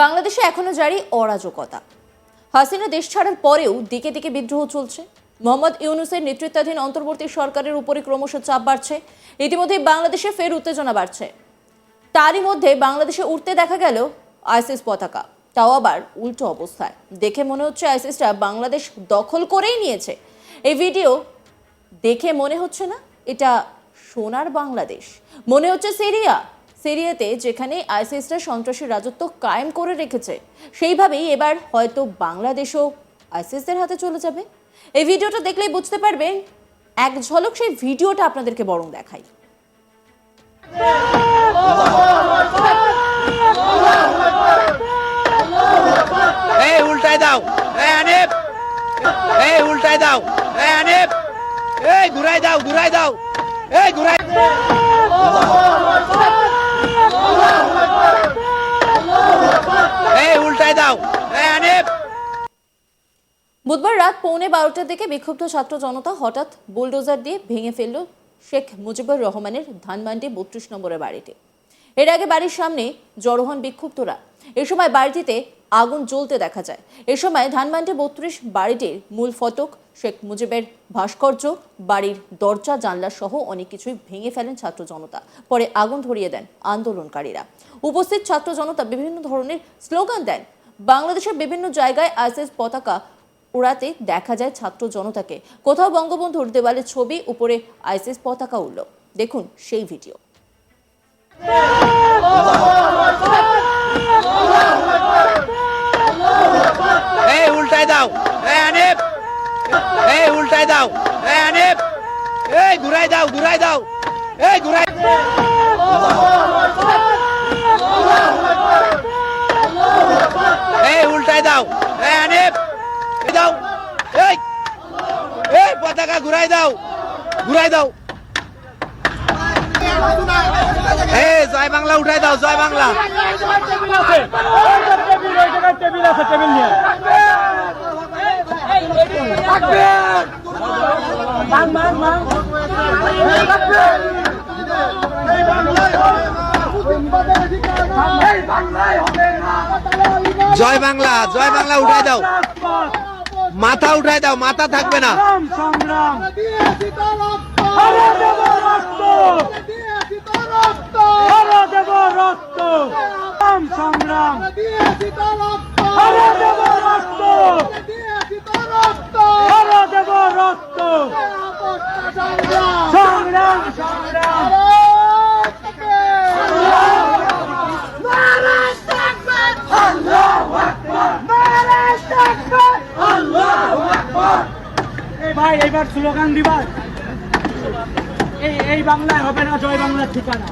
বাংলাদেশে এখনো জারি অরাজকতা। হাসিনা দেশ ছাড়ার পরেও দিকে দিকে বিদ্রোহ চলছে। মোহাম্মদ ইউনূসের নেতৃত্বাধীন অন্তর্বর্তী সরকারের উপরে ক্রমশ চাপ বাড়ছে। ইতিমধ্যে বাংলাদেশে ফের উত্তেজনা বাড়ছে। তারই মধ্যে বাংলাদেশে উঠতে দেখা গেল আইসিস পতাকা, তাও আবার উল্টো অবস্থায়। দেখে মনে হচ্ছে আইসিসটা বাংলাদেশ দখল করেই নিয়েছে। এই ভিডিও দেখে মনে হচ্ছে না এটা সোনার বাংলাদেশ, মনে হচ্ছে সিরিয়াতে যেখানে আইসিসরা সন্ত্রাসী রাজত্ব কায়েম করে রেখেছে, সেইভাবেই এবার হয়তো বাংলাদেশও আইসিসদের হাতে চলে যাবে। এই ভিডিওটা দেখলেই বুঝতে পারবেন। এক ঝলক সেই ভিডিওটা আপনাদেরকে বরং দেখাই। এই উল্টায় দাও, এই আনিফ, এই উল্টায় দাও, এই আনিফ, এই ঘুরাই দাও, ঘুরাই দাও, এই ঘুরাই। এই উল্টায় দাও, এই আনিফ। বুধবার রাত 11:15টার দিকে বিক্ষুব্ধ ছাত্র জনতা হঠাৎ বুলডোজার দিয়ে ভেঙে ফেলল শেখ মুজিবুর রহমানের ধানমন্ডি 32 নম্বরের বাড়িটি। এর আগে বাড়ির সামনে জড়ো হন বিক্ষুব্ধরা। এ সময় বাড়িটিতে আগুন জ্বলতে দেখা যায়। এ সময় ধানমন্ডি 32 বাড়িটির মূল ফটক, শেখ মুজিবের ভাস্কর্য, বাড়ির দরজা জানলা সহ অনেক কিছুই ভেঙে ফেলেন ছাত্র জনতা। পরে আগুন ধরিয়ে দেন আন্দোলনকারীরা। উপস্থিত ছাত্র জনতা বিভিন্ন ধরনের স্লোগান দেন। বাংলাদেশের বিভিন্ন জায়গায় আইসিস পতাকা উড়াতে দেখা যায় ছাত্র জনতাকে। কোথাও বঙ্গবন্ধুর দেওয়ালে ছবি, উপরে আইসিস পতাকা উড়ল। দেখুন সেই ভিডিও। এই উল্টায় দাও, এই আনিফ, এই উল্টায় দাও, এই আনিফ, এই ঘুরাই দাও, ঘুরাই দাও, এই ঘুরাই। এই উল্টায় দাও, এই আনিফ, এই দাও, এই এই পতাকা ঘুরাই দাও, ঘুরাই দাও। এই জয় বাংলা উঠাই দাও, জয় বাংলা। জয় বাংলা, জয় বাংলা উঠাই দাও, মাথা উঠাই দাও, মাথা থাকবে না। ভাই এবার স্লোগান দিবা, এই বাংলায় হবে না জয় বাংলার ঠিকানা,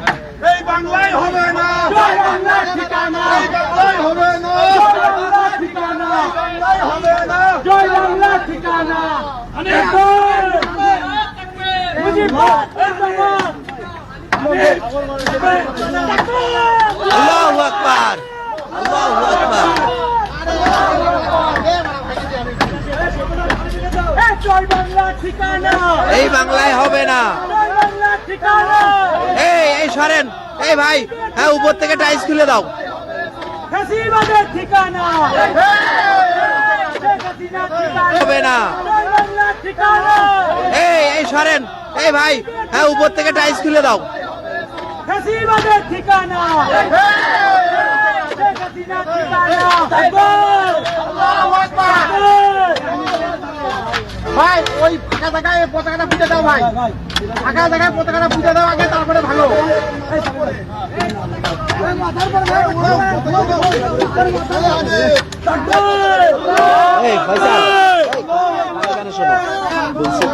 এই বাংলায় হবে না জয় বাংলার ঠিকানা, এই বাংলায় হবে না জয় বাংলার ঠিকানা, বাংলায় হবে না জয় বাংলার ঠিকানা। আল্লাহু আকবার, আল্লাহু আকবার। জয় বাংলার ঠিকানা, এই বাংলায় হবে না। জয় বাংলার ঠিকানা, এই সরেন, এই ভাই, হ্যাঁ উপর থেকে টাইলস খুলে দাও। ফ্যাসিবাদের ঠিকানা, শেখ হাসিনার ঠিকানা, হবে না। জয় বাংলার ঠিকানা, এই সরেন, এই ভাই, হ্যাঁ উপর থেকে টাইলস খুলে দাও। ফ্যাসিবাদের ঠিকানা, শেখ হাসিনার ঠিকানা। ভাই ওই ফাঁকা জায়গায় পতাকাটা পুঁতে দাও, ভাই ফাঁকা জায়গায় পতাকাটা পুঁতে দাও আগে, তারপরে ভালো। এই ফয়সাল, এখানে শোনো, বলছি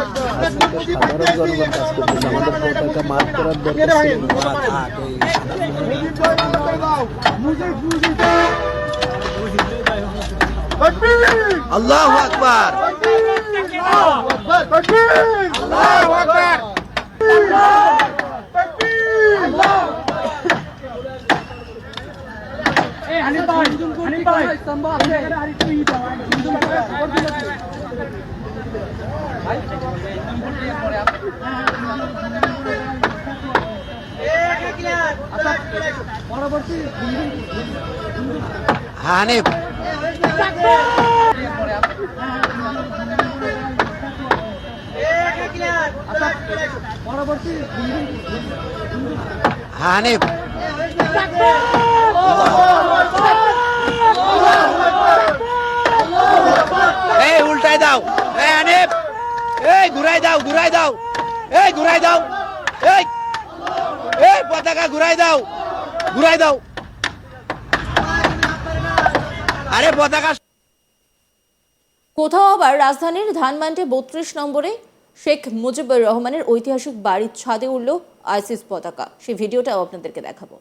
সাধারণ জনগণ কাজ করতেছে, আমাদের পতাকা মার্ক করার দরকার ছিল না। আল্লাহু আকবার, আল্লাহু আকবার। হানিফ ভাই, আরেকটু ই দাও। পরবর্তী হানিফ হানিফ এই উল্টাই দাও এই হানিফ এই ঘুরাই দাও এই ঘুরাই দাও এই এই পতাকা ঘুরাই দাও আরে পতাকা কোথাও আবার রাজধানীর ধানমন্ডি ৩২ নম্বরে শেখ মুজিবুর রহমানের ঐতিহাসিক বাড়ির ছাদে উঠল আইসিস পতাকা। সেই ভিডিওটাও আপনাদেরকে দেখাবো।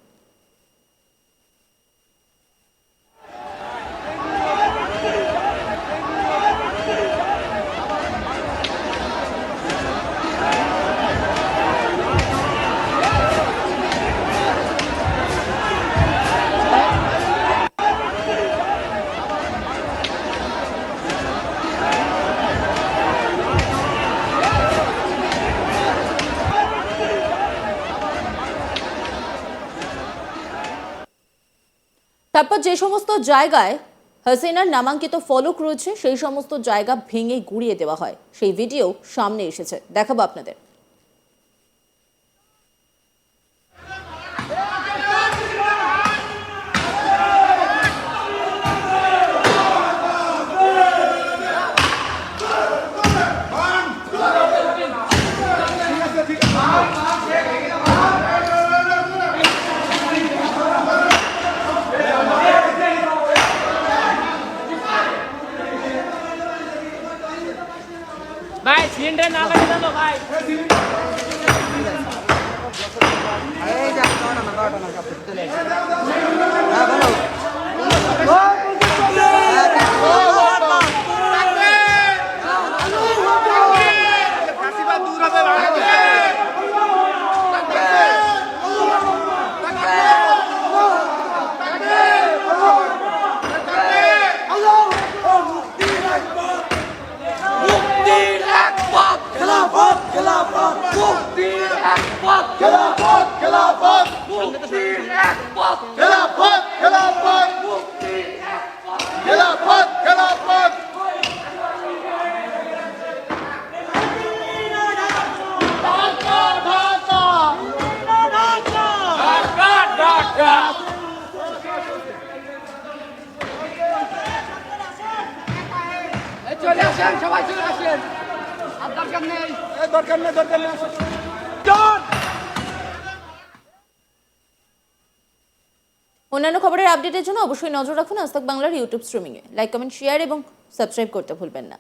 তারপর যে সমস্ত জায়গায় হাসিনার নামাঙ্কিত ফলক রয়েছে সেই সমস্ত জায়গা ভেঙে গুড়িয়ে দেওয়া হয়। সেই ভিডিও সামনে এসেছে, দেখাবো আপনাদের। ভাই সিলিন্ডার না লাগে দাও ভাই। চলে আসেন, সবাই চলে আসেন। আর দরকার নেই। অন্যান্য খবরের আপডেটের জন্য অবশ্যই নজর রাখুন আজ তাক বাংলার ইউটিউব স্ট্রিমিংয়ে। লাইক, কমেন্ট, শেয়ার এবং সাবস্ক্রাইব করতে ভুলবেন না।